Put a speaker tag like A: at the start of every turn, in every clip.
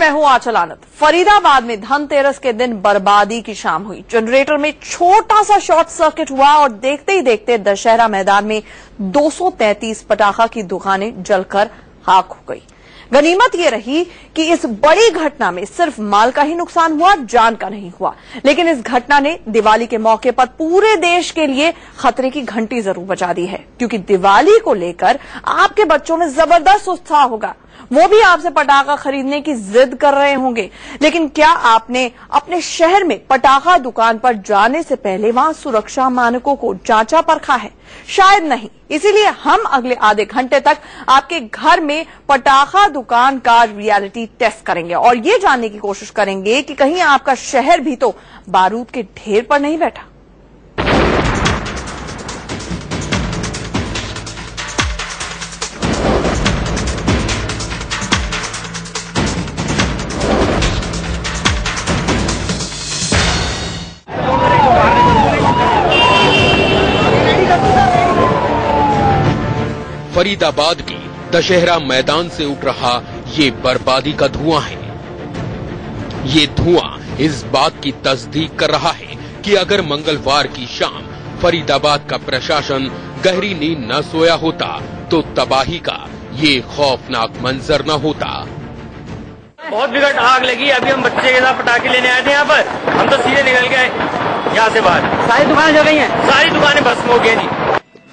A: मैं हूं आंचल आनंद। फरीदाबाद में धनतेरस के दिन बर्बादी की शाम हुई। जनरेटर में छोटा सा शॉर्ट सर्किट हुआ और देखते ही देखते दशहरा मैदान में 233 पटाखा की दुकानें जलकर खाक हो गई। गनीमत ये रही कि इस बड़ी घटना में सिर्फ माल का ही नुकसान हुआ, जान का नहीं हुआ। लेकिन इस घटना ने दिवाली के मौके पर पूरे देश के लिए खतरे की घंटी जरूर बजा दी है, क्योंकि दिवाली को लेकर आपके बच्चों में जबरदस्त उत्साह होगा। वो भी आपसे पटाखा खरीदने की जिद कर रहे होंगे। लेकिन क्या आपने अपने शहर में पटाखा दुकान पर जाने से पहले वहां सुरक्षा मानकों को जांचा परखा है? शायद नहीं। इसीलिए हम अगले आधे घंटे तक आपके घर में पटाखा दुकान का रियलिटी टेस्ट करेंगे और ये जानने की कोशिश करेंगे कि कहीं आपका शहर भी तो बारूद के ढेर पर नहीं बैठा।
B: फरीदाबाद की दशहरा मैदान से उठ रहा ये बर्बादी का धुआं है। ये धुआं इस बात की तस्दीक कर रहा है कि अगर मंगलवार की शाम फरीदाबाद का प्रशासन गहरी नींद न सोया होता तो तबाही का ये खौफनाक मंजर न होता।
C: बहुत विकट आग लगी। अभी हम बच्चे के साथ पटाखे लेने आए थे यहाँ पर, हम तो सीधे निकल गए यहाँ से बाहर। सारी दुकानें जल गई हैं, सारी दुकानें भस्म हो गई जी।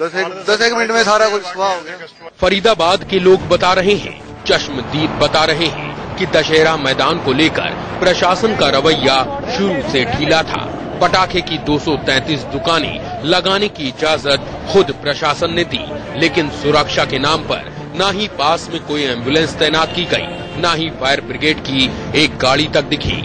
D: 10 मिनट में सारा कुछ स्वाह हो गया।
B: फरीदाबाद के लोग बता रहे हैं, चश्मदीद बता रहे हैं कि दशहरा मैदान को लेकर प्रशासन का रवैया शुरू से ढीला था। पटाखे की 233 दुकानें लगाने की इजाजत खुद प्रशासन ने दी, लेकिन सुरक्षा के नाम पर न ही पास में कोई एम्बुलेंस तैनात की गई, न ही फायर ब्रिगेड की एक गाड़ी तक दिखी।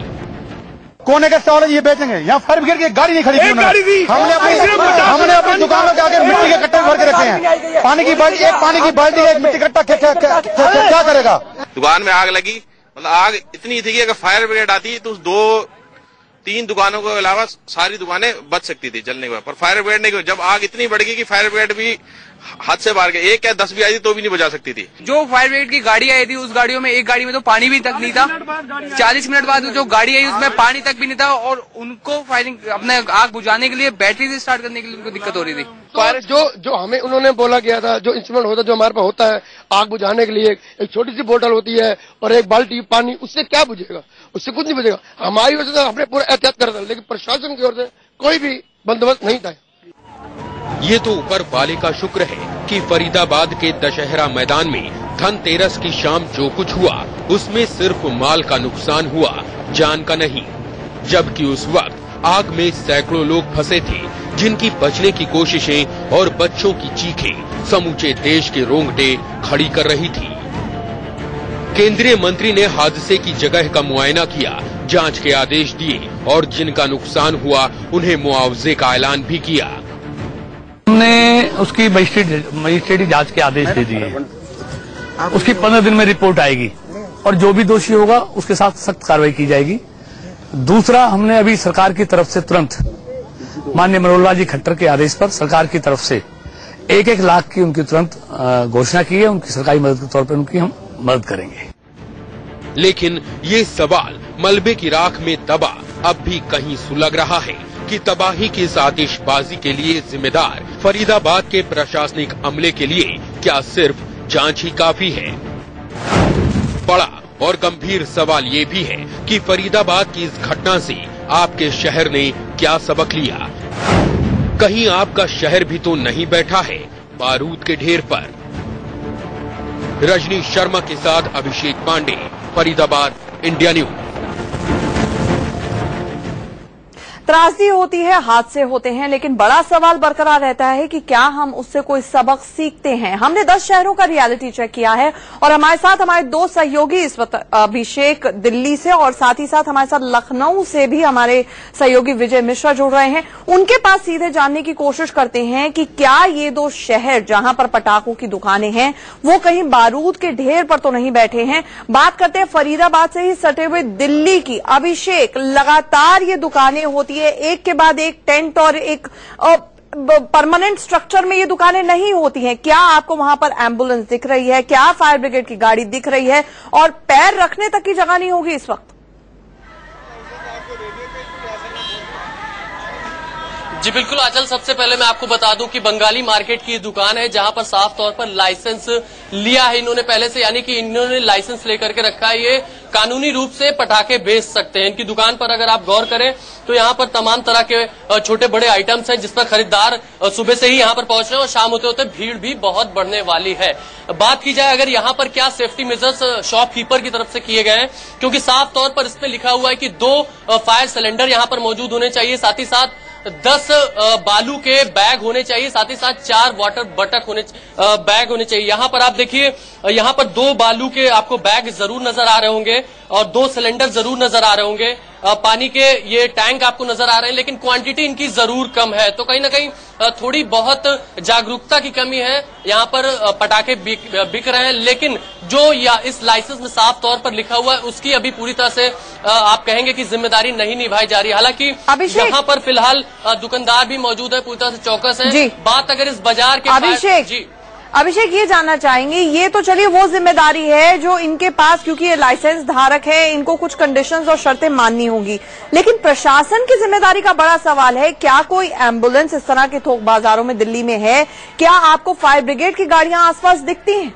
E: कोने के स्टॉल ये बेचेंगे, यहाँ फायर ब्रिगेड की गाड़ी नहीं खड़ी की हमने अपनी दुकानों के आगे मिट्टी के कट्टे भर के रखे हैं। पानी की बाल्टी, एक पानी की बाल्टी, एक मिट्टी कट्टा क्या करेगा?
D: दुकान में आग लगी, मतलब आग इतनी थी कि अगर फायर ब्रिगेड आती तो 2-3 दुकानों के अलावा सारी दुकानें बच सकती थी जलने के बाद, पर फायर ब्रिगेड नहीं। जब आग इतनी बढ़ गई कि फायर ब्रिगेड भी हाथ से बाहर गए, 1 या 10 भी आई थी तो भी नहीं बुझा सकती थी।
F: जो फायर ब्रिगेड की गाड़ी आई थी, उस गाड़ियों में एक गाड़ी में तो पानी भी तक नहीं था। 40 मिनट बाद जो गाड़ी आई उसमें पानी तक भी नहीं था और उनको फायरिंग अपने आग बुझाने के लिए बैटरी से स्टार्ट करने के लिए उनको दिक्कत हो रही थी।
G: तो जो हमें उन्होंने बोला गया था, जो इंस्ट्रूमेंट होता है जो हमारे पास होता है आग बुझाने के लिए, एक छोटी सी बोतल होती है और एक बाल्टी पानी, उससे क्या बुझेगा? उससे कुछ नहीं बुझेगा। हमारी वजह से हमने पूरा एहतियात कर रहा था, लेकिन प्रशासन की ओर से कोई भी बंदोबस्त नहीं था।
B: ये तो ऊपर वाले का शुक्र है कि फरीदाबाद के दशहरा मैदान में धनतेरस की शाम जो कुछ हुआ उसमें सिर्फ माल का नुकसान हुआ, जान का नहीं। जबकि उस वक्त आग में सैकड़ों लोग फंसे थे, जिनकी बचने की कोशिशें और बच्चों की चीखें समूचे देश के रोंगटे खड़ी कर रही थी। केंद्रीय मंत्री ने हादसे की जगह का मुआयना किया, जांच के आदेश दिए और जिनका नुकसान हुआ उन्हें मुआवजे का ऐलान भी किया।
H: हमने उसकी मजिस्ट्रेटी जांच के आदेश दे दिए। उसकी 15 दिन में रिपोर्ट आएगी और जो भी दोषी होगा उसके साथ सख्त कार्रवाई की जाएगी। दूसरा, हमने अभी सरकार की तरफ से तुरंत माननीय मनोहर लाल जी खट्टर के आदेश पर सरकार की तरफ से 1-1 लाख की उनकी तुरंत घोषणा की है। उनकी सरकारी मदद के तौर पर उनकी हम मदद करेंगे।
B: लेकिन ये सवाल मलबे की राख में दबा अब भी कहीं सुलग रहा है कि तबाही की इस आतिशबाजी के लिए जिम्मेदार फरीदाबाद के प्रशासनिक अमले के लिए क्या सिर्फ जांच ही काफी है? बड़ा और गंभीर सवाल ये भी है कि फरीदाबाद की इस घटना से आपके शहर ने क्या सबक लिया? कहीं आपका शहर भी तो नहीं बैठा है बारूद के ढेर पर? रजनी शर्मा के साथ अभिषेक पांडे, फरीदाबाद, इंडिया न्यूज।
A: त्रासदी होती है, हादसे होते हैं, लेकिन बड़ा सवाल बरकरार रहता है कि क्या हम उससे कोई सबक सीखते हैं। हमने 10 शहरों का रियलिटी चेक किया है और हमारे साथ हमारे 2 सहयोगी इस वक्त अभिषेक दिल्ली से और साथ ही साथ हमारे साथ लखनऊ से भी हमारे सहयोगी विजय मिश्रा जुड़ रहे हैं। उनके पास सीधे जानने की कोशिश करते हैं कि क्या ये 2 शहर जहां पर पटाखों की दुकानें हैं वो कहीं बारूद के ढेर पर तो नहीं बैठे हैं। बात करते हैं फरीदाबाद से ही सटे हुए दिल्ली की। अभिषेक, लगातार ये दुकानें होती है, एक के बाद एक टेंट और एक परमानेंट स्ट्रक्चर में ये दुकानें नहीं होती हैं। क्या आपको वहां पर एम्बुलेंस दिख रही है? क्या फायर ब्रिगेड की गाड़ी दिख रही है? और पैर रखने तक की जगह नहीं होगी इस वक्त?
I: जी बिल्कुल आंचल, सबसे पहले मैं आपको बता दूं कि बंगाली मार्केट की दुकान है जहां पर साफ तौर पर लाइसेंस लिया है इन्होंने पहले से, यानी कि इन्होंने लाइसेंस लेकर के रखा है। ये कानूनी रूप से पटाखे बेच सकते हैं। इनकी दुकान पर अगर आप गौर करें तो यहाँ पर तमाम तरह के छोटे बड़े आइटम्स हैं जिस पर खरीदार सुबह से ही यहाँ पर पहुंच रहे हैं और शाम होते होते भीड़ भी बहुत बढ़ने वाली है। बात की जाए अगर यहाँ पर क्या सेफ्टी मेजर्स शॉपकीपर की तरफ से किए गए हैं, क्योंकि साफ तौर पर इसमें लिखा हुआ है कि 2 फायर सिलेंडर यहाँ पर मौजूद होने चाहिए, साथ ही साथ 10 बालू के बैग होने चाहिए, साथ ही साथ 4 वाटर बटक बैग होने चाहिए। यहाँ पर आप देखिए, यहाँ पर 2 बालू के आपको बैग जरूर नजर आ रहे होंगे और 2 सिलेंडर जरूर नजर आ रहे होंगे। पानी के ये टैंक आपको नजर आ रहे हैं, लेकिन क्वांटिटी इनकी जरूर कम है। तो कहीं ना कहीं थोड़ी बहुत जागरूकता की कमी है। यहाँ पर पटाखे बिक रहे हैं, लेकिन जो इस लाइसेंस में साफ तौर पर लिखा हुआ है उसकी अभी पूरी तरह से आप कहेंगे कि जिम्मेदारी नहीं निभाई जा रही। हालांकि यहाँ पर फिलहाल दुकानदार भी मौजूद है, पूरी तरह से चौकस है। बात अगर इस बाजार के
A: अभिषेक ये जानना चाहेंगे, ये तो चलिए वो जिम्मेदारी है जो इनके पास, क्योंकि ये लाइसेंस धारक है, इनको कुछ कंडीशंस और शर्तें माननी होंगी, लेकिन प्रशासन की जिम्मेदारी का बड़ा सवाल है। क्या कोई एम्बुलेंस इस तरह के थोक बाजारों में दिल्ली में है? क्या आपको फायर ब्रिगेड की गाड़ियां आसपास दिखती हैं?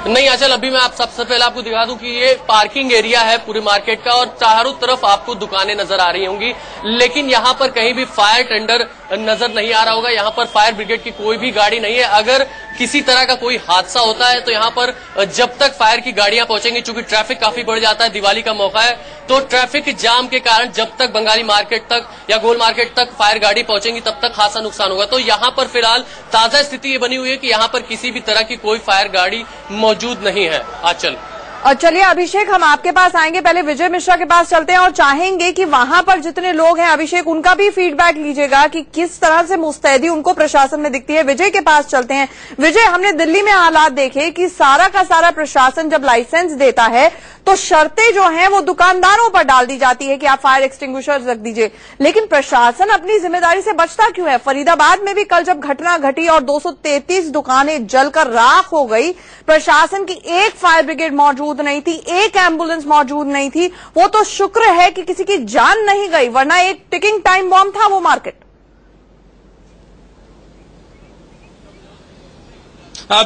I: नहीं आंचल, अभी मैं आप सबसे पहले आपको दिखा दूं कि ये पार्किंग एरिया है पूरे मार्केट का और चारों तरफ आपको दुकानें नजर आ रही होंगी, लेकिन यहाँ पर कहीं भी फायर टेंडर नजर नहीं आ रहा होगा। यहाँ पर फायर ब्रिगेड की कोई भी गाड़ी नहीं है। अगर किसी तरह का कोई हादसा होता है तो यहाँ पर जब तक फायर की गाड़ियां पहुंचेंगी, चूंकि ट्रैफिक काफी बढ़ जाता है, दिवाली का मौका है, तो ट्रैफिक जाम के कारण जब तक बंगाली मार्केट तक या गोल मार्केट तक फायर गाड़ी पहुंचेंगी तब तक खासा नुकसान होगा। तो यहाँ पर फिलहाल ताजा स्थिति ये बनी हुई है कि यहाँ पर किसी भी तरह की कोई फायर गाड़ी मौजूद नहीं है। आंचल,
A: और चलिए अभिषेक, हम आपके पास आएंगे, पहले विजय मिश्रा के पास चलते हैं और चाहेंगे कि वहां पर जितने लोग हैं अभिषेक, उनका भी फीडबैक लीजिएगा कि किस तरह से मुस्तैदी उनको प्रशासन में दिखती है। विजय के पास चलते हैं। विजय, हमने दिल्ली में हालात देखे कि सारा का सारा प्रशासन जब लाइसेंस देता है तो शर्तें जो हैं वो दुकानदारों पर डाल दी जाती है कि आप फायर एक्सटिंग्विशर रख दीजिए, लेकिन प्रशासन अपनी जिम्मेदारी से बचता क्यों है? फरीदाबाद में भी कल जब घटना घटी और 233 दुकानें जलकर राख हो गई, प्रशासन की एक फायर ब्रिगेड मौजूद नहीं थी, एक एम्बुलेंस मौजूद नहीं थी। वो तो शुक्र है कि किसी की जान नहीं गई, वरना एक टिकिंग टाइम बॉम्ब था वो मार्केट।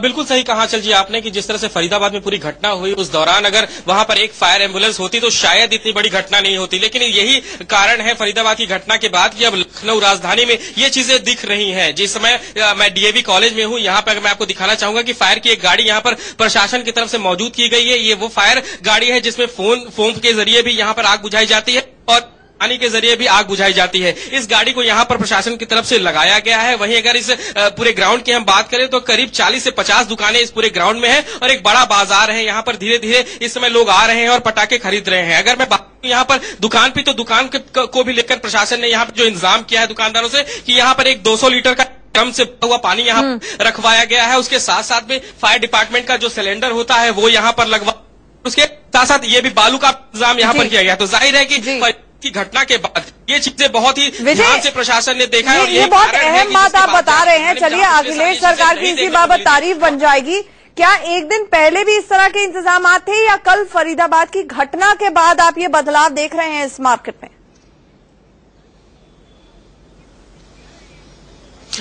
J: बिल्कुल सही कहा चल जी आपने कि जिस तरह से फरीदाबाद में पूरी घटना हुई उस दौरान अगर वहां पर एक फायर एम्बुलेंस होती तो शायद इतनी बड़ी घटना नहीं होती, लेकिन यही कारण है फरीदाबाद की घटना के बाद कि अब लखनऊ राजधानी में ये चीजें दिख रही हैं। जिस समय मैं डीएवी कॉलेज में हूं, यहाँ पर मैं आपको दिखाना चाहूंगा कि फायर की एक गाड़ी यहाँ पर प्रशासन की तरफ से मौजूद की गई है। ये वो फायर गाड़ी है जिसमें फोम के जरिए भी यहाँ पर आग बुझाई जाती है और पानी के जरिए भी आग बुझाई जाती है। इस गाड़ी को यहाँ पर प्रशासन की तरफ से लगाया गया है। वहीं अगर इस पूरे ग्राउंड की हम बात करें तो करीब 40 से 50 दुकानें इस पूरे ग्राउंड में है और एक बड़ा बाजार है। यहाँ पर धीरे धीरे इस समय लोग आ रहे हैं और पटाखे खरीद रहे हैं। अगर मैं बात यहाँ पर दुकान पे, तो दुकान को भी लेकर प्रशासन ने यहाँ पर जो इंतजाम किया है दुकानदारों से कि यहाँ पर एक 200 लीटर का ड्रम से भरा हुआ पानी यहाँ रखवाया गया है। उसके साथ साथ में फायर डिपार्टमेंट का जो सिलेंडर होता है वो यहाँ पर लगवा, उसके साथ साथ ये भी बालू का इंतजाम यहाँ पर किया गया। तो जाहिर है कि की घटना के बाद ये चीजें बहुत ही ध्यान से प्रशासन ने देखा है और ये बहुत
A: अहम बात आप बता रहे हैं। चलिए, अखिलेश सरकार की इसी बाबत तारीफ बन जाएगी। क्या एक दिन पहले भी इस तरह के इंतजाम थे या कल फरीदाबाद की घटना के बाद आप ये बदलाव देख रहे हैं इस मार्केट में?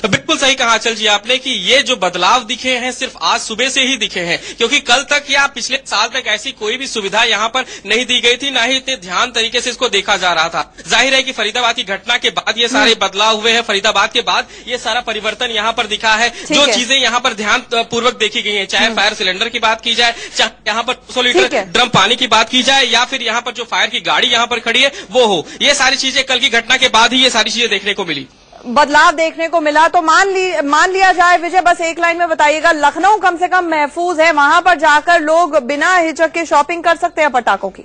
J: बिल्कुल सही कहा चल जी आपने कि ये जो बदलाव दिखे हैं सिर्फ आज सुबह से ही दिखे हैं, क्योंकि कल तक या पिछले साल तक ऐसी कोई भी सुविधा यहाँ पर नहीं दी गई थी, ना ही इतने ध्यान तरीके से इसको देखा जा रहा था। जाहिर है कि फरीदाबाद की घटना के बाद ये सारे बदलाव हुए हैं। फरीदाबाद के बाद ये सारा परिवर्तन यहाँ पर दिखा है। जो चीजें यहाँ पर ध्यान पूर्वक देखी गई है, चाहे फायर सिलेंडर की बात की जाए, चाहे यहाँ पर 200 लीटर ड्रम पानी की बात की जाए, या फिर यहाँ पर जो फायर की गाड़ी यहाँ पर खड़ी है वो हो, ये सारी चीजें कल की घटना के बाद ही ये सारी चीजें देखने को मिली,
A: बदलाव देखने को मिला। तो मान लिया जाए, विजय बस एक लाइन में बताइएगा, लखनऊ कम से कम महफूज है, वहां पर जाकर लोग बिना हिचक के शॉपिंग कर सकते हैं पटाखों की?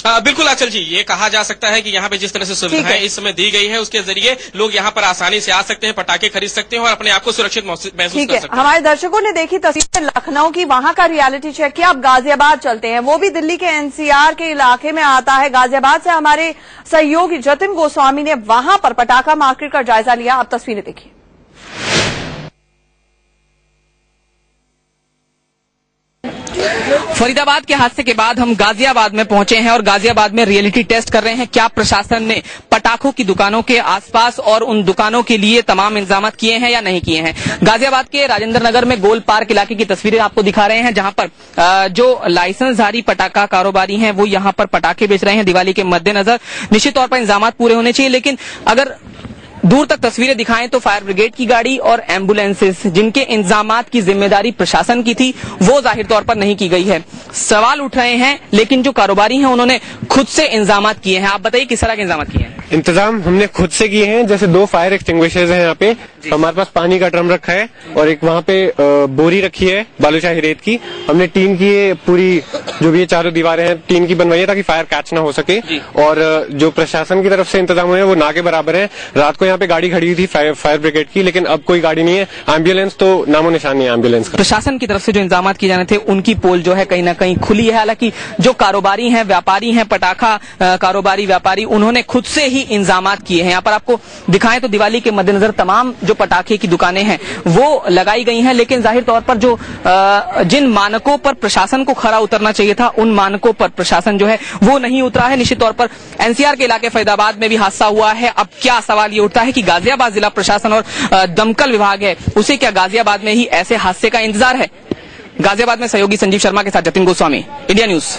J: बिल्कुल आंचल जी, ये कहा जा सकता है कि यहाँ पे जिस तरह से सुविधाएं इस समय दी गई है उसके जरिए लोग यहाँ पर आसानी से आ सकते हैं, पटाखे खरीद सकते हैं और अपने आप को सुरक्षित महसूस कर सकते हैं।
A: हमारे दर्शकों ने देखी तस्वीर लखनऊ की, वहां का रियलिटी चेक किया। अब गाजियाबाद चलते हैं, वो भी दिल्ली के एनसीआर के इलाके में आता है। गाजियाबाद से हमारे सहयोगी जतिन गोस्वामी ने वहां पर पटाखा मार्केट का जायजा लिया। अब तस्वीरें देखिए।
K: फरीदाबाद के हादसे के बाद हम गाजियाबाद में पहुंचे हैं और गाजियाबाद में रियलिटी टेस्ट कर रहे हैं। क्या प्रशासन ने पटाखों की दुकानों के आसपास और उन दुकानों के लिए तमाम इंतजाम किए हैं या नहीं किए हैं। गाजियाबाद के राजेंद्र नगर में गोल पार्क इलाके की तस्वीरें आपको दिखा रहे हैं, जहां पर जो लाइसेंसधारी पटाखा कारोबारी हैं वो यहां पर पटाखे बेच रहे हैं दिवाली के मद्देनजर। निश्चित तौर पर इंतजाम पूरे होने चाहिए, लेकिन अगर दूर तक तस्वीरें दिखाएं तो फायर ब्रिगेड की गाड़ी और एम्बुलेंसेस, जिनके इंतजामात की जिम्मेदारी प्रशासन की थी, वो जाहिर तौर पर नहीं की गई है। सवाल उठ रहे हैं, लेकिन जो कारोबारी हैं उन्होंने खुद से इंतजामात किए हैं। आप बताइए किस तरह के इंतजामात किए हैं?
L: इंतजाम हमने खुद से किए हैं। जैसे 2 फायर एक्सटिंग्विशर्स हैं यहाँ पे, हमारे पास पानी का ड्रम रखा है और एक वहाँ पे बोरी रखी है बालूशाही रेत की। हमने टीन की पूरी जो भी ये चारों दीवारें हैं टीन की बनवाई है ताकि फायर कैच ना हो सके। और जो प्रशासन की तरफ से इंतजाम हुए हैं वो ना के बराबर है। रात को यहाँ पे गाड़ी खड़ी हुई थी फायर ब्रिगेड की, लेकिन अब कोई गाड़ी नहीं है। एम्बुलेंस तो नामो निशान नहीं है एम्बुलेंस का।
K: प्रशासन की तरफ से जो इंतजाम किए जाने थे उनकी पोल जो है कहीं ना कहीं खुली है। हालांकि जो कारोबारी हैं, व्यापारी हैं, पटाखा कारोबारी व्यापारी, उन्होंने खुद से ही इंतजाम किए हैं। यहाँ पर आपको दिखाएं तो दिवाली के मद्देनजर तमाम जो पटाखे की दुकानें हैं वो लगाई गई हैं, लेकिन जाहिर तौर पर जो जिन मानकों पर प्रशासन को खरा उतरना चाहिए था उन मानकों पर प्रशासन जो है वो नहीं उतरा है। निश्चित तौर पर एनसीआर के इलाके फरीदाबाद में भी हादसा हुआ है। अब क्या सवाल ये उठता है कि गाजियाबाद जिला प्रशासन और दमकल विभाग है, उसे क्या गाजियाबाद में ही ऐसे हादसे का इंतजार है? गाजियाबाद में सहयोगी संजीव शर्मा के साथ जतिन गोस्वामी, इंडिया न्यूज।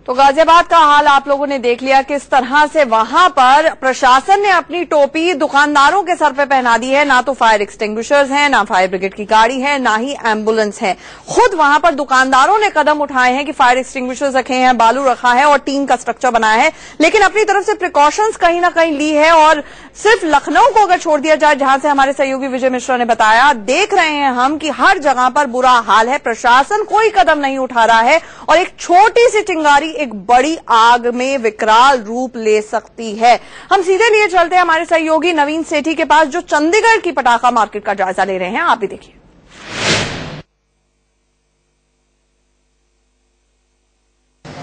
A: तो गाजियाबाद का हाल आप लोगों ने देख लिया, किस तरह से वहां पर प्रशासन ने अपनी टोपी दुकानदारों के सर पे पहना दी है। ना तो फायर एक्सटिंग्विशर्स हैं, ना फायर ब्रिगेड की गाड़ी है, ना ही एम्बुलेंस है। खुद वहां पर दुकानदारों ने कदम उठाए हैं कि फायर एक्सटिंग्विशर्स रखे हैं, बालू रखा है और टीन का स्ट्रक्चर बनाया है, लेकिन अपनी तरफ से प्रिकॉशंस कहीं ना कहीं ली है। और सिर्फ लखनऊ को अगर छोड़ दिया जाए, जहां से हमारे सहयोगी विजय मिश्रा ने बताया, देख रहे हैं हम कि हर जगह पर बुरा हाल है। प्रशासन कोई कदम नहीं उठा रहा है और एक छोटी सी चिंगारी एक बड़ी आग में विकराल रूप ले सकती है। हम सीधे लिए चलते हैं हमारे सहयोगी नवीन सेठी के पास, जो चंडीगढ़ की पटाखा मार्केट का जायजा ले रहे हैं। आप भी देखिए।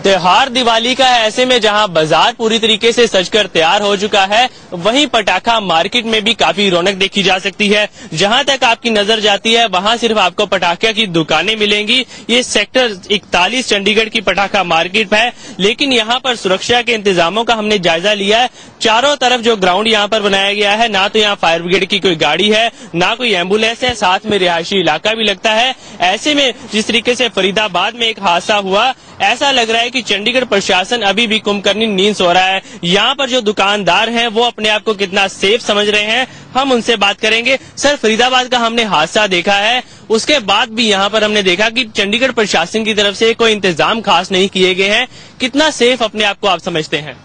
M: त्योहार दिवाली का है, ऐसे में जहां बाजार पूरी तरीके से सजकर तैयार हो चुका है, वहीं पटाखा मार्केट में भी काफी रौनक देखी जा सकती है। जहां तक आपकी नजर जाती है वहां सिर्फ आपको पटाखे की दुकानें मिलेंगी। ये सेक्टर 41 चंडीगढ़ की पटाखा मार्केट है, लेकिन यहां पर सुरक्षा के इंतजामों का हमने जायजा लिया है। चारों तरफ जो ग्राउंड यहां पर बनाया गया है, ना तो यहां फायर ब्रिगेड की कोई गाड़ी है, ना कोई एम्बुलेंस है, साथ में रिहायशी इलाका भी लगता है। ऐसे में जिस तरीके से फरीदाबाद में एक हादसा हुआ, ऐसा लग रहा है कि चंडीगढ़ प्रशासन अभी भी कुंभकर्णी नींद सो रहा है। यहाँ पर जो दुकानदार हैं वो अपने आप को कितना सेफ समझ रहे हैं, हम उनसे बात करेंगे। सर, फरीदाबाद का हमने हादसा देखा है, उसके बाद भी यहाँ पर हमने देखा कि चंडीगढ़ प्रशासन की तरफ से कोई इंतजाम खास नहीं किए गए हैं। कितना सेफ अपने आप को आप समझते हैं?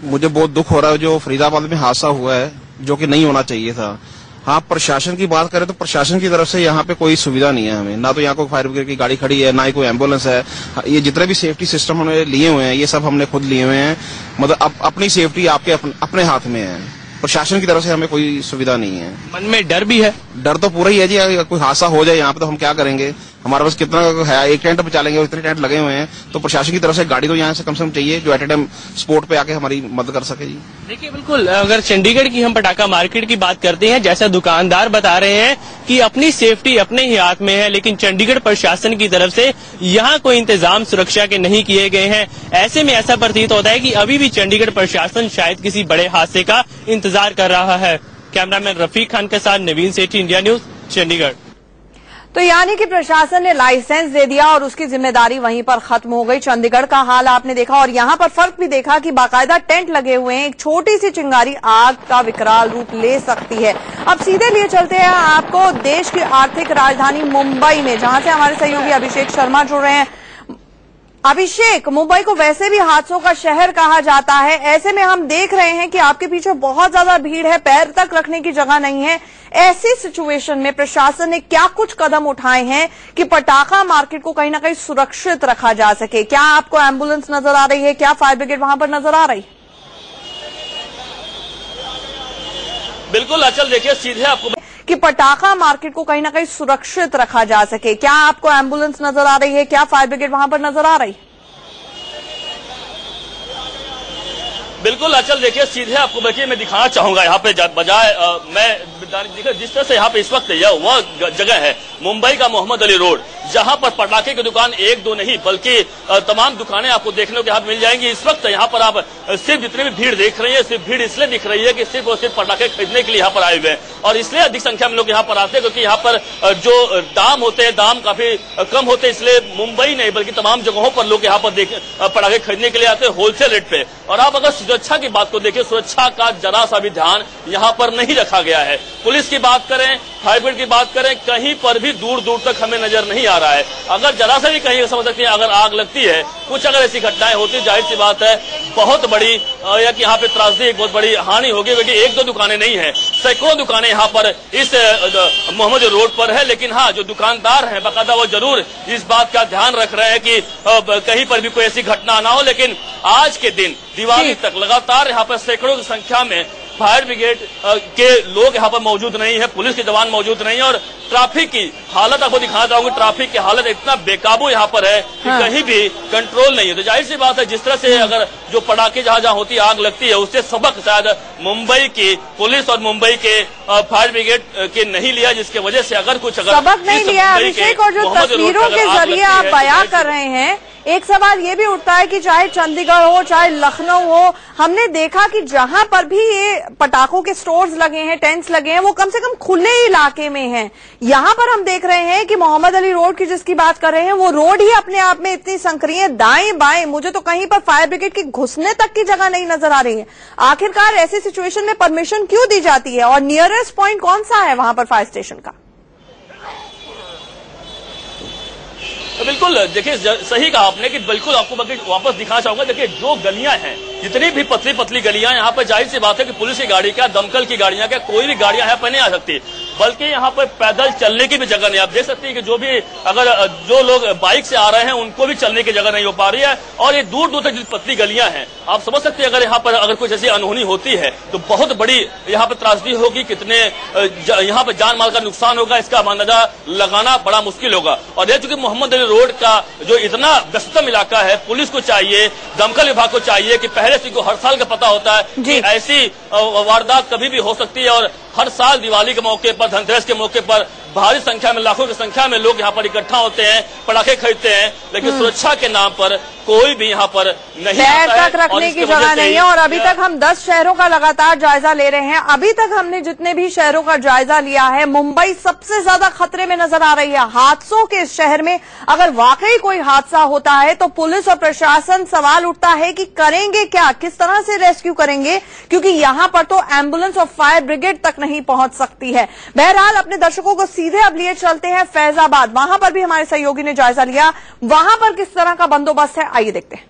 N: मुझे बहुत दुख हो रहा है जो फरीदाबाद में हादसा हुआ है, जो कि नहीं होना चाहिए था। हाँ, प्रशासन की बात करें तो प्रशासन की तरफ से यहाँ पे कोई सुविधा नहीं है हमें। ना तो यहाँ कोई फायर ब्रिगेड की गाड़ी खड़ी है, ना ही कोई एम्बुलेंस है। ये जितने भी सेफ्टी सिस्टम हमने लिए हुए हैं, ये सब हमने खुद लिए हुए हैं। मतलब अपनी सेफ्टी आपके अपने हाथ में है। प्रशासन की तरफ से हमें कोई सुविधा नहीं है।
M: मन में डर भी है? डर
N: तो पूरा ही है जी, कोई हादसा हो जाए यहाँ पे तो हम क्या करेंगे? हमारे पास कितना है, एक टेंट बचा लेंगे, इतने टेंट लगे हुए हैं। तो प्रशासन की तरफ से गाड़ी तो यहाँ से कम चाहिए जो एट ए टाइम स्पॉट पे आके हमारी मदद कर सके जी।
M: देखिए, बिल्कुल अगर चंडीगढ़ की हम पटाखा मार्केट की बात करते हैं, जैसा दुकानदार बता रहे हैं कि अपनी सेफ्टी अपने ही हाथ में है, लेकिन चंडीगढ़ प्रशासन की तरफ से यहाँ कोई इंतजाम सुरक्षा के नहीं किए गए हैं। ऐसे में ऐसा प्रतीत होता है कि अभी भी चंडीगढ़ प्रशासन शायद किसी बड़े हादसे का इंतजार कर रहा है। कैमरामैन रफीक खान के साथ नवीन सेठी, इंडिया न्यूज, चंडीगढ़।
A: तो यानी कि प्रशासन ने लाइसेंस दे दिया और उसकी जिम्मेदारी वहीं पर खत्म हो गई। चंडीगढ़ का हाल आपने देखा और यहां पर फर्क भी देखा कि बाकायदा टेंट लगे हुए हैं। एक छोटी सी चिंगारी आग का विकराल रूप ले सकती है। अब सीधे लिए चलते हैं आपको देश की आर्थिक राजधानी मुंबई में, जहां से हमारे सहयोगी अभिषेक शर्मा जुड़ रहे हैं। अभिषेक, मुंबई को वैसे भी हादसों का शहर कहा जाता है, ऐसे में हम देख रहे हैं कि आपके पीछे बहुत ज्यादा भीड़ है, पैर तक रखने की जगह नहीं है। ऐसी सिचुएशन में प्रशासन ने क्या कुछ कदम उठाए हैं कि पटाखा मार्केट को कहीं ना कहीं सुरक्षित रखा जा सके? क्या आपको एम्बुलेंस नजर आ रही है? क्या फायर ब्रिगेड वहां पर नजर आ रही है?
O: बिल्कुल अचल, देखिए सीधे आपको
A: कि पटाखा मार्केट को कहीं ना कहीं सुरक्षित रखा जा सके। क्या आपको एम्बुलेंस नजर आ रही है? क्या फायर ब्रिगेड वहां पर नजर आ रही है?
O: बिल्कुल अचल, देखिए सीधे आपको देखिए मैं दिखाना चाहूंगा यहाँ पे बजाय मैं जिस तरह से यहाँ पे इस वक्त यह वह जगह है मुंबई का मोहम्मद अली रोड, जहाँ पर पटाखे की दुकान एक दो नहीं बल्कि तमाम दुकानें आपको देखने को यहाँ मिल जाएंगी। इस वक्त यहाँ पर आप सिर्फ जितनी भी भीड़ देख रही है, सिर्फ भीड़ इसलिए दिख रही है कि सिर्फ और सिर्फ पटाखे खरीदने के लिए यहाँ पर आए हुए हैं, और इसलिए अधिक संख्या में लोग यहाँ पर आते हैं क्योंकि यहाँ पर जो दाम होते हैं दाम काफी कम होते हैं, इसलिए मुंबई नहीं बल्कि तमाम जगहों पर लोग यहाँ पर पटाखे खरीदने के लिए आते हैं होलसेल रेट पे। और आप अगर सुरक्षा की बात को देखें, सुरक्षा का जरा सा भी ध्यान यहाँ पर नहीं रखा गया है। पुलिस की बात करें, फायर ब्रिगेड की बात करें, कहीं पर भी दूर दूर तक हमें नजर नहीं आ रहा है। अगर जरा सा भी कहीं समझ सकते हैं, अगर आग लगती है, कुछ अगर ऐसी घटनाएं होती, जाहिर सी बात है बहुत बड़ी या कि यहाँ पे त्रासदी, एक बहुत बड़ी हानि होगी, क्योंकि एक दो दुकानें नहीं है, सैकड़ों दुकानें यहाँ पर इस मोहम्मद रोड पर है। लेकिन हाँ, जो दुकानदार हैं बाकायदा वो जरूर इस बात का ध्यान रख रहे हैं कि कहीं पर भी कोई ऐसी घटना ना हो। लेकिन आज के दिन दिवाली तक लगातार यहाँ पर सैकड़ों की संख्या में फायर ब्रिगेड के लोग यहाँ पर मौजूद नहीं है, पुलिस के जवान मौजूद नहीं है, और ट्रैफिक की हालत आपको दिखाना चाहूंगी। ट्रैफिक की हालत इतना बेकाबू यहाँ पर है कि कहीं भी कंट्रोल नहीं है। तो जाहिर सी बात है, जिस तरह से अगर जो पटाखे जहाँ जहाँ होती आग लगती है, उससे सबक शायद मुंबई की पुलिस और मुंबई के फायर ब्रिगेड के नहीं लिया, जिसके वजह से अगर कुछ सबक
A: नहीं लिया। अभिषेक, और जो तस्वीरों के जरिए आप बयां कर रहे हैं, एक सवाल ये भी उठता है कि चाहे चंडीगढ़ हो चाहे लखनऊ हो, हमने देखा कि जहां पर भी ये पटाखों के स्टोर्स लगे हैं, टेंट्स लगे हैं, वो कम से कम खुले इलाके में हैं। यहाँ पर हम देख रहे हैं कि मोहम्मद अली रोड की जिसकी बात कर रहे हैं, वो रोड ही अपने आप में इतनी संकरी है, दाएं बाएं, मुझे तो कहीं पर फायर ब्रिगेड की घुसने तक की जगह नहीं नजर आ रही है। आखिरकार ऐसी सिचुएशन में परमिशन क्यों दी जाती है, और नियरेस्ट पॉइंट कौन सा है वहां पर फायर स्टेशन का?
O: तो बिल्कुल देखिए, सही कहा आपने कि बिल्कुल आपको वापस दिखाना चाहूंगा। देखिए, जो गलियां हैं, जितनी भी पतली पतली गलियां, यहाँ पर जाहिर सी बात है कि पुलिस की गाड़ी क्या, दमकल की गाड़ियां क्या, कोई भी गाड़ियां यहाँ पर नहीं आ सकती, बल्कि यहाँ पर पैदल चलने की भी जगह नहीं। आप देख सकते हैं कि जो भी अगर जो लोग बाइक से आ रहे हैं उनको भी चलने की जगह नहीं हो पा रही है, और ये दूर दूर तक जो पतली गलियां हैं, आप समझ सकते हैं अगर यहाँ पर अगर कुछ ऐसी अनहोनी होती है तो बहुत बड़ी यहाँ पर त्रासदी होगी, कितने यहाँ पर जान माल का नुकसान होगा, इसका अंदाजा लगाना बड़ा मुश्किल होगा। और यह चूंकि मोहम्मद अली रोड का जो इतना व्यस्तम इलाका है, पुलिस को चाहिए, दमकल विभाग को चाहिए कि पहले से को हर साल का पता होता है कि ऐसी वारदात कभी भी हो सकती है, और हर साल दिवाली के मौके पर, धनतेरस के मौके पर भारी संख्या में, लाखों की संख्या में लोग यहाँ पर इकट्ठा होते हैं, पटाखे खरीदते हैं, लेकिन सुरक्षा के नाम पर कोई भी यहाँ पर नहीं आता है,
A: तक रखने की जगह नहीं है। और अभी तक हम 10 शहरों का लगातार जायजा ले रहे हैं। अभी तक हमने जितने भी शहरों का जायजा लिया है, मुंबई सबसे ज्यादा खतरे में नजर आ रही है। हादसों के इस शहर में अगर वाकई कोई हादसा होता है तो पुलिस और प्रशासन, सवाल उठता है कि करेंगे क्या, किस तरह से रेस्क्यू करेंगे, क्योंकि यहाँ पर तो एम्बुलेंस और फायर ब्रिगेड तक नहीं पहुंच सकती है। बहरहाल, अपने दर्शकों को सीधे अब लिए चलते हैं फैजाबाद। वहां पर भी हमारे सहयोगी ने जायजा लिया, वहां पर किस तरह का बंदोबस्त है, आइए देखते हैं।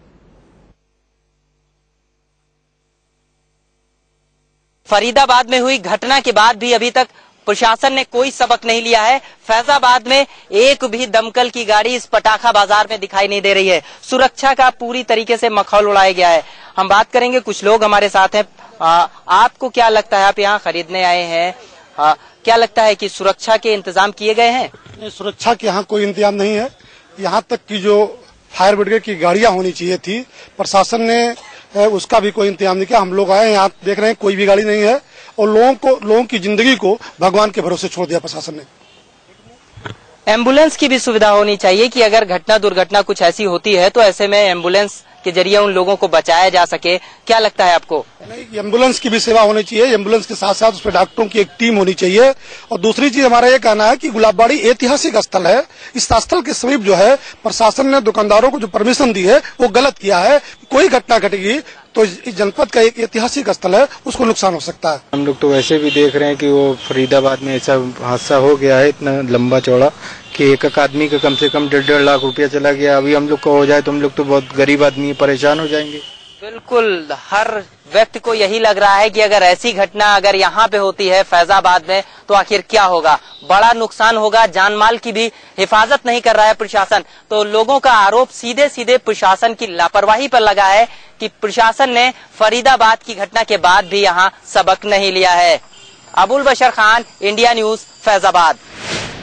P: फरीदाबाद में हुई घटना के बाद भी अभी तक प्रशासन ने कोई सबक नहीं लिया है। फैजाबाद में एक भी दमकल की गाड़ी इस पटाखा बाजार में दिखाई नहीं दे रही है। सुरक्षा का पूरी तरीके से मखौल उड़ाया गया है। हम बात करेंगे, कुछ लोग हमारे साथ हैं। आपको क्या लगता है, आप यहाँ खरीदने आए हैं, क्या लगता है कि सुरक्षा के इंतजाम किए गए हैं?
E: सुरक्षा के यहाँ कोई इंतजाम नहीं है। यहाँ तक कि जो फायर ब्रिगेड की गाड़ियां होनी चाहिए थी, प्रशासन ने उसका भी कोई इंतजाम नहीं किया। हम लोग आए, यहाँ देख रहे हैं कोई भी गाड़ी नहीं है, और लोगों की जिंदगी को भगवान के भरोसे छोड़ दिया प्रशासन ने।
P: एम्बुलेंस की भी सुविधा होनी चाहिए कि अगर घटना दुर्घटना कुछ ऐसी होती है तो ऐसे में एम्बुलेंस के जरिए उन लोगों को बचाया जा सके। क्या लगता है आपको?
E: नहीं, एम्बुलेंस की भी सेवा होनी चाहिए। एम्बुलेंस के साथ साथ उस पर डॉक्टरों की एक टीम होनी चाहिए। और दूसरी चीज हमारा ये कहना है कि गुलाबबाड़ी ऐतिहासिक स्थल है। इस स्थल के समीप जो है प्रशासन ने दुकानदारों को जो परमिशन दी है वो गलत किया है। कोई घटना घटेगी तो इस जनपद का एक ऐतिहासिक स्थल है, उसको नुकसान हो सकता है।
Q: हम लोग तो वैसे भी देख रहे हैं कि वो फरीदाबाद में ऐसा हादसा हो गया है, इतना लंबा चौड़ा,
E: कि एक आदमी का कम से कम 1.5 लाख रुपया चला गया। अभी हम लोग को हो जाए तो हम लोग तो बहुत गरीब आदमी परेशान हो जाएंगे।
P: बिल्कुल, हर व्यक्ति को यही लग रहा है कि अगर ऐसी घटना अगर यहाँ पे होती है फैजाबाद में तो आखिर क्या होगा। बड़ा नुकसान होगा, जान माल की भी हिफाजत नहीं कर रहा है प्रशासन। तो लोगों का आरोप सीधे सीधे प्रशासन की लापरवाही पर लगा है कि प्रशासन ने फरीदाबाद की घटना के बाद भी यहाँ सबक नहीं लिया है। अबुल बशर खान, इंडिया न्यूज, फैजाबाद।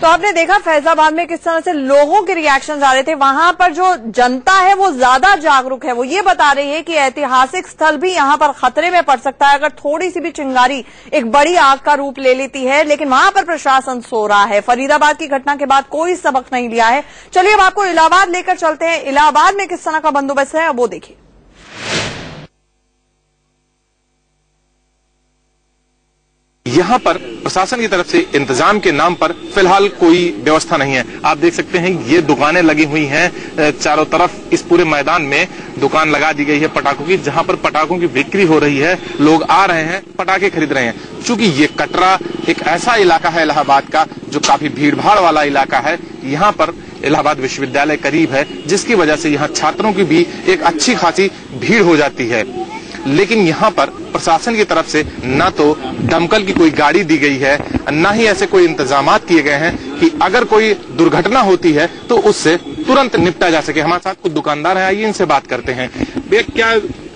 A: तो आपने देखा फैजाबाद में किस तरह से लोगों के रिएक्शंस आ रहे थे। वहां पर जो जनता है वो ज्यादा जागरूक है। वो ये बता रही है कि ऐतिहासिक स्थल भी यहां पर खतरे में पड़ सकता है अगर थोड़ी सी भी चिंगारी एक बड़ी आग का रूप ले लेती है। लेकिन वहां पर प्रशासन सो रहा है। फरीदाबाद की घटना के बाद कोई सबक नहीं लिया है। चलिए अब आपको इलाहाबाद लेकर चलते हैं। इलाहाबाद में किस तरह का बंदोबस्त है वो देखिए।
Q: यहाँ पर प्रशासन की तरफ से इंतजाम के नाम पर फिलहाल कोई व्यवस्था नहीं है। आप देख सकते हैं ये दुकानें लगी हुई हैं चारों तरफ। इस पूरे मैदान में दुकान लगा दी गई है पटाखों की, जहां पर पटाखों की बिक्री हो रही है। लोग आ रहे हैं, पटाखे खरीद रहे हैं। चूंकि ये कटरा एक ऐसा इलाका है इलाहाबाद का जो काफी भीड़ भाड़ वाला इलाका है। यहाँ पर इलाहाबाद विश्वविद्यालय करीब है, जिसकी वजह से यहाँ छात्रों की भी एक अच्छी खासी भीड़ हो जाती है। लेकिन यहाँ पर प्रशासन की तरफ से न तो दमकल की कोई गाड़ी दी गई है, न ही ऐसे कोई इंतजामात किए गए हैं कि अगर कोई दुर्घटना होती है तो उससे तुरंत निपटा जा सके। हमारे साथ कुछ दुकानदार हैं, आइए इनसे बात करते हैं। क्या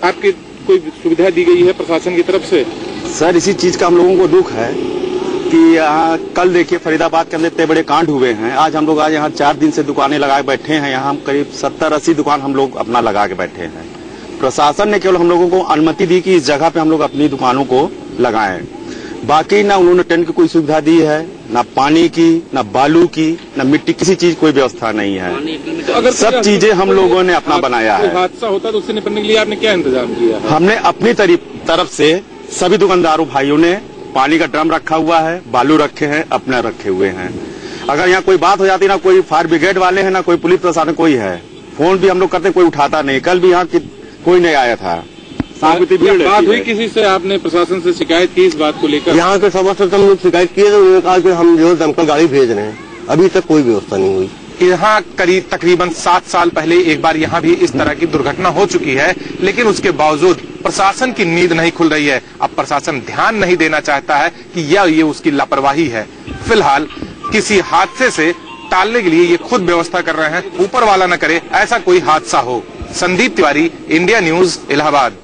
Q: आपकी कोई सुविधा दी गई है प्रशासन की तरफ से?
R: सर, इसी चीज का हम लोगों को दुख है कि कल देखिए फरीदाबाद के अंदर इतने बड़े कांड हुए हैं। आज हम लोग यहाँ 4 दिन से दुकानें लगाए बैठे हैं। यहाँ हम करीब 70-80 दुकान हम लोग अपना लगा के बैठे हैं। प्रशासन ने केवल हम लोगों को अनुमति दी कि इस जगह पे हम लोग अपनी दुकानों को लगाएं। बाकी ना उन्होंने टेंट की कोई सुविधा दी है, ना पानी की, ना बालू की, ना मिट्टी, किसी चीज कोई व्यवस्था नहीं है।
Q: तो अगर
R: सब चीजें हम लोगों ने अपना बनाया है।
Q: हादसा होता तो उससे निपटने के लिए आपने क्या इंतजाम किया?
R: हमने अपनी तरफ से सभी दुकानदारों भाइयों ने पानी का ड्रम रखा हुआ है, बालू रखे हैं, अपने रखे हुए हैं। अगर यहाँ कोई बात हो जाती, ना कोई फायर ब्रिगेड वाले हैं, ना कोई पुलिस प्रशासन कोई है। फोन भी हम लोग करते, कोई उठाता नहीं। कल भी यहाँ कोई नहीं आया था।
Q: बात हुई किसी से? आपने प्रशासन से शिकायत की इस बात को लेकर?
S: यहाँ के समस्त हम लोग शिकायत किए तो उन्होंने कहा कि हम जो दमकल गाड़ी भेज रहे हैं। अभी तक कोई व्यवस्था नहीं हुई।
Q: यहाँ करीब तकरीबन 7 साल पहले एक बार यहाँ भी इस तरह की दुर्घटना हो चुकी है, लेकिन उसके बावजूद प्रशासन की नींद नहीं खुल रही है। अब प्रशासन ध्यान नहीं देना चाहता है कि ये उसकी लापरवाही है। फिलहाल किसी हादसे से टालने के लिए ये खुद व्यवस्था कर रहे हैं। ऊपर वाला न करे ऐसा कोई हादसा हो। Sandeep Tiwari, India news, Allahabad.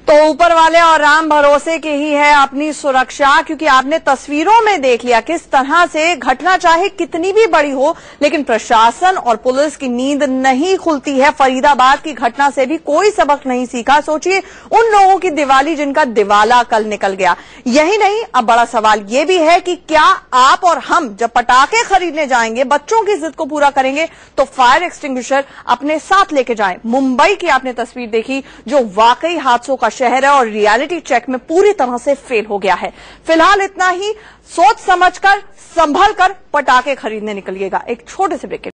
A: तो ऊपर वाले और राम भरोसे की ही है अपनी सुरक्षा, क्योंकि आपने तस्वीरों में देख लिया किस तरह से घटना चाहे कितनी भी बड़ी हो लेकिन प्रशासन और पुलिस की नींद नहीं खुलती है। फरीदाबाद की घटना से भी कोई सबक नहीं सीखा। सोचिए उन लोगों की दिवाली जिनका दिवाला कल निकल गया। यही नहीं, अब बड़ा सवाल ये भी है कि क्या आप और हम जब पटाखे खरीदने जाएंगे, बच्चों की जिद को पूरा करेंगे तो फायर एक्सटिंग्विशर अपने साथ लेके जाएं। मुंबई की आपने तस्वीर देखी जो वाकई हादसों का शहर है और रियलिटी चेक में पूरी तरह से फेल हो गया है। फिलहाल इतना ही। सोच समझकर, संभल कर पटाखे खरीदने निकलिएगा। एक छोटे से ब्रेक